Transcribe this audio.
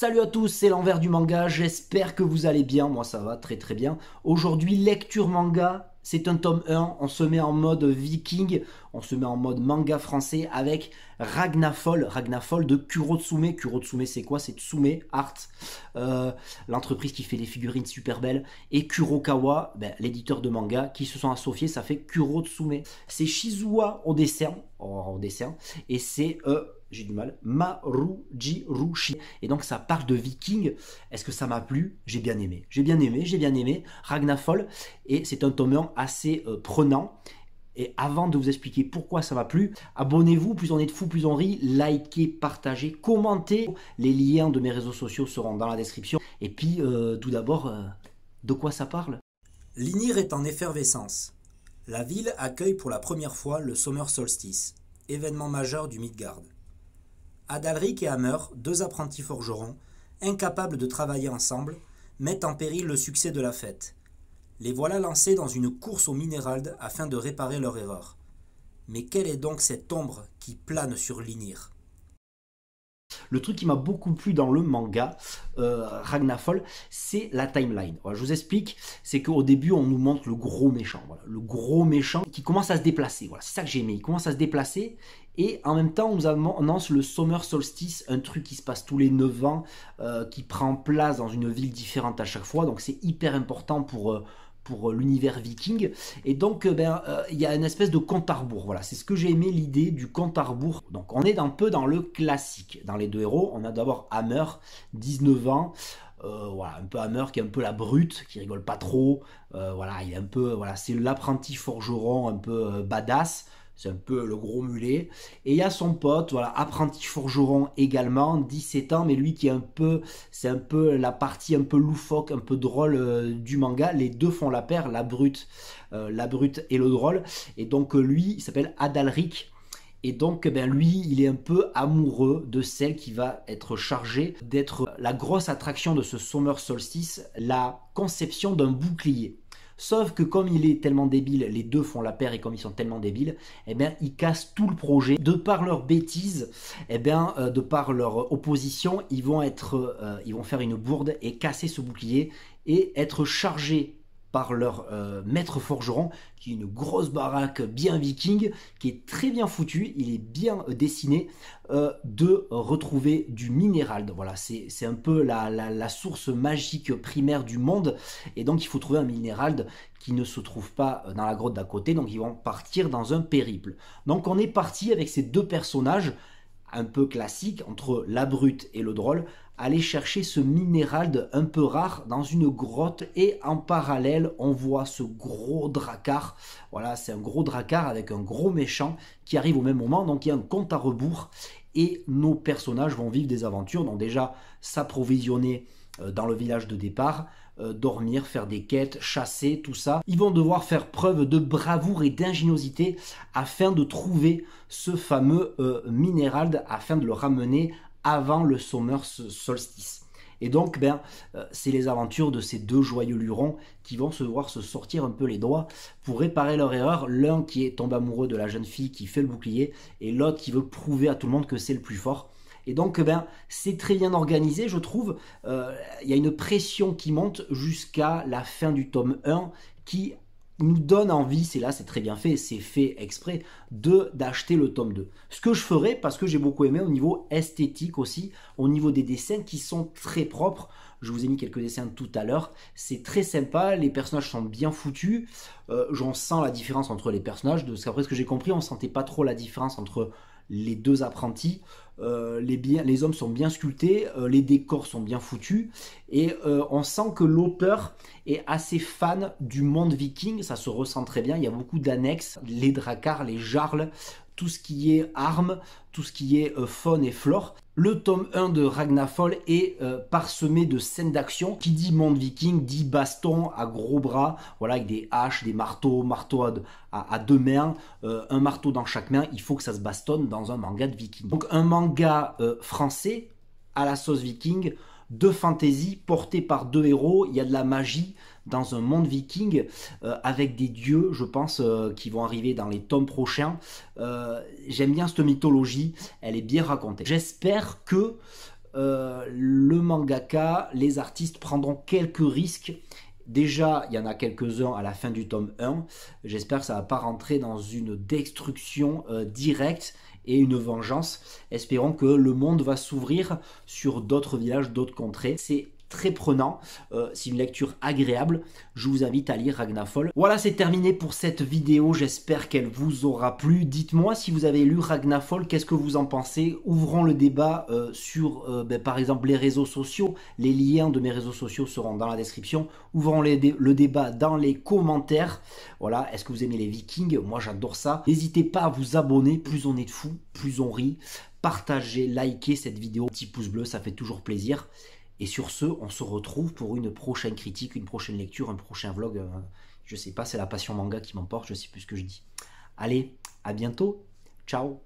Salut à tous, c'est l'envers du manga, j'espère que vous allez bien, moi ça va très très bien. Aujourd'hui, lecture manga, c'est un tome 1, on se met en mode viking, on se met en mode manga français avec Ragnafol de Kurotsume. Kurotsume c'est quoi? C'est Tsume Art, l'entreprise qui fait les figurines super belles, et Kurokawa, l'éditeur de manga, qui se sont associés, ça fait Kurotsume. C'est Shizuo au dessin, et c'est j'ai du mal, Marujirushi. Et donc ça parle de Viking. Est-ce que ça m'a plu? J'ai bien aimé. J'ai bien aimé. Ragnafol. Et c'est un tome 1 assez prenant. Et avant de vous expliquer pourquoi ça m'a plu, abonnez-vous, plus on est de fous, plus on rit, likez, partagez, commentez. Les liens de mes réseaux sociaux seront dans la description. Et puis, tout d'abord, de quoi ça parle? Linir est en effervescence. La ville accueille pour la première fois le Summer Solstice, événement majeur du Midgard. Adalric et Hammer, deux apprentis forgerons, incapables de travailler ensemble, mettent en péril le succès de la fête. Les voilà lancés dans une course au Minerald afin de réparer leur erreur. Mais quelle est donc cette ombre qui plane sur Linir? Le truc qui m'a beaucoup plu dans le manga, Ragnafol, c'est la timeline. Voilà, je vous explique, c'est qu'au début, on nous montre le gros méchant. Voilà, le gros méchant qui commence à se déplacer. Voilà, c'est ça que j'ai aimé. Il commence à se déplacer et en même temps, on nous annonce le Summer Solstice, un truc qui se passe tous les 9 ans, qui prend place dans une ville différente à chaque fois. Donc c'est hyper important pour l'univers viking. Et donc, il y a une espèce de compte à rebours. Voilà, c'est ce que j'ai aimé, l'idée du compte à rebours. Donc, on est un peu dans le classique. Dans les deux héros, on a d'abord Hammer, 19 ans. Voilà, un peu Hammer qui est un peu la brute, qui rigole pas trop. Voilà, il est un peu, voilà, c'est l'apprenti forgeron un peu badass. C'est un peu le gros mulet. Et il y a son pote, voilà, apprenti forgeron également, 17 ans, mais lui qui est un peu, c'est un peu la partie un peu loufoque, un peu drôle du manga. Les deux font la paire, la brute et le drôle. Et donc lui, il s'appelle Adalric. Et donc, lui, il est un peu amoureux de celle qui va être chargée d'être la grosse attraction de ce Summer Solstice, la conception d'un bouclier. Sauf que comme il est tellement débile, les deux font la paire et comme ils sont tellement débiles, ils cassent tout le projet. De par leur bêtise, de par leur opposition, ils vont faire une bourde et casser ce bouclier et être chargés par leur maître forgeron, qui est une grosse baraque bien viking, qui est très bien foutu, il est bien dessiné, de retrouver du Minerald. Voilà, c'est un peu la source magique primaire du monde, et donc il faut trouver un Minerald qui ne se trouve pas dans la grotte d'à côté, donc ils vont partir dans un périple. Donc on est parti avec ces deux personnages, un peu classiques, entre la brute et le drôle, aller chercher ce Minerald un peu rare dans une grotte, et en parallèle on voit ce gros dracard. Voilà, c'est un gros dracard avec un gros méchant qui arrive au même moment, donc il y a un compte à rebours et nos personnages vont vivre des aventures. Donc déjà s'approvisionner dans le village de départ, dormir, faire des quêtes, chasser, tout ça. Ils vont devoir faire preuve de bravoure et d'ingéniosité afin de trouver ce fameux Minerald, afin de le ramener avant le Summer Solstice. Et donc, c'est les aventures de ces deux joyeux lurons qui vont se devoir se sortir un peu les doigts pour réparer leur erreur. L'un qui est tombé amoureux de la jeune fille qui fait le bouclier, et l'autre qui veut prouver à tout le monde que c'est le plus fort. Et donc, c'est très bien organisé, je trouve. Il y a une pression qui monte jusqu'à la fin du tome 1 qui nous donne envie, c'est très très bien fait, c'est fait exprès, d'acheter le tome 2. Ce que je ferai, parce que j'ai beaucoup aimé au niveau esthétique aussi, au niveau des dessins qui sont très propres. Je vous ai mis quelques dessins tout à l'heure, c'est très sympa, les personnages sont bien foutus, j'en sens la différence entre les personnages, d'après ce que j'ai compris, on ne sentait pas trop la différence entre les deux apprentis. Les hommes sont bien sculptés, les décors sont bien foutus, et on sent que l'auteur est assez fan du monde viking, ça se ressent très bien. Il y a beaucoup d'annexes, les dracars, les jarls, tout ce qui est armes, tout ce qui est faune et flore. Le tome 1 de Ragnafol est parsemé de scènes d'action. Qui dit monde viking dit baston à gros bras, voilà, avec des haches, des marteaux à deux mains, un marteau dans chaque main. Il faut que ça se bastonne dans un manga de viking. Donc un manga français à la sauce viking, de fantasy, porté par deux héros. Il y a de la magie dans un monde viking, avec des dieux, je pense, qui vont arriver dans les tomes prochains. J'aime bien cette mythologie, elle est bien racontée. J'espère que le mangaka, les artistes prendront quelques risques. Déjà, il y en a quelques-uns à la fin du tome 1. J'espère que ça ne va pas rentrer dans une destruction directe et une vengeance. Espérons que le monde va s'ouvrir sur d'autres villages, d'autres contrées. C'est très prenant, c'est une lecture agréable. Je vous invite à lire Ragnafall. Voilà, c'est terminé pour cette vidéo. J'espère qu'elle vous aura plu. Dites-moi si vous avez lu Ragnafall, qu'est-ce que vous en pensez? Ouvrons le débat sur, par exemple, les réseaux sociaux. Les liens de mes réseaux sociaux seront dans la description. Ouvrons le débat dans les commentaires. Voilà, est-ce que vous aimez les Vikings? Moi, j'adore ça. N'hésitez pas à vous abonner. Plus on est de fous, plus on rit. Partagez, likez cette vidéo. Petit pouce bleu, ça fait toujours plaisir. Et sur ce, on se retrouve pour une prochaine critique, une prochaine lecture, un prochain vlog. Je sais pas, c'est la passion manga qui m'emporte, je sais plus ce que je dis. Allez, à bientôt. Ciao.